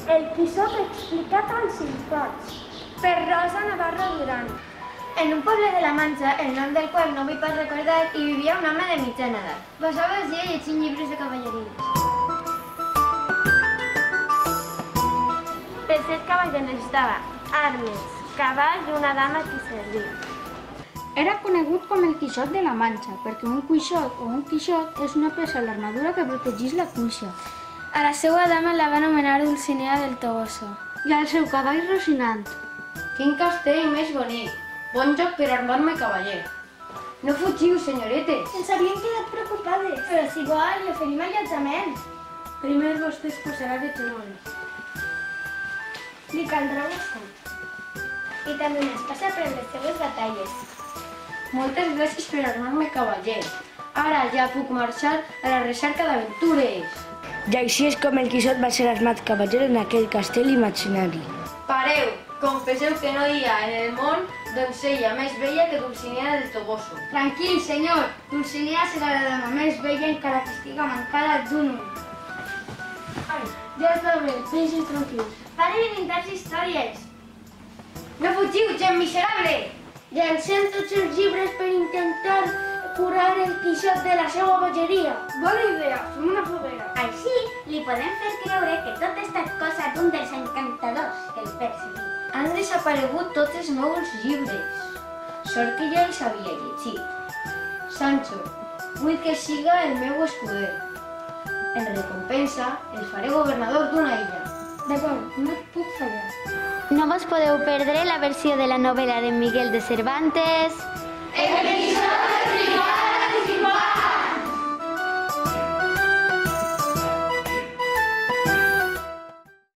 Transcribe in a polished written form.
El Quixot explicat als infants. Per Rosa Navarro Duran. En un poble de la Manxa, el nom del qual no vull pas recordar, hi vivia un home de mitjana edat. Passava el dia llegint llibres de cavalleries. Per ser cavaller necessitava armes, cavalls i una dama que servir. Era conegut com el Quixot de la Manxa, perquè un cuixot o un quixot és una peça a l'armadura que protegís la cuixa. A la seva dama la va anomenar Dulcinea del Toboso. I al seu cavall Rocinant. Quin castell més bonic! Bon joc per armar-me cavaller. No fugiu, senyoretes. Ens havíem quedat preocupades. Però si vol, li oferim allotjament. Primer vostè es posarà de genolls. Li caldrà un escut. I també una espasa per les seves batalles. Moltes gràcies per armar-me cavaller. Ara ja puc marxar a la recerca d'aventures. I així és com el Quixot va ser armat cavaller en aquell castell imaginari. Pareu! Confesseu que no hi ha en el món doncella més bella que Dulcinea del Toboso. Tranquil, senyor. Dulcinea serà la dama més bella encara que estiga mancada d'un ull. Ja està bé, deixis tranquils. Paren d'inventar històries. No fugiu, gent miserable! Llancem tots els llibres per intentar curar el Quixot de la seva bogeria. Bona idea, fem una foguera. Així li podem fer creure que tot ha estat cosa d'un dels encantadors que el perseguia. Han desaparegut tots els meus llibres. Sort que ja els havia llegit. Sancho, vull que siga el meu escuder. En recompensa, el faré governador d'una illa. D'acord, no et puc fallar. No vos podeu perdre la versió de la novel·la de Miguel de Cervantes. El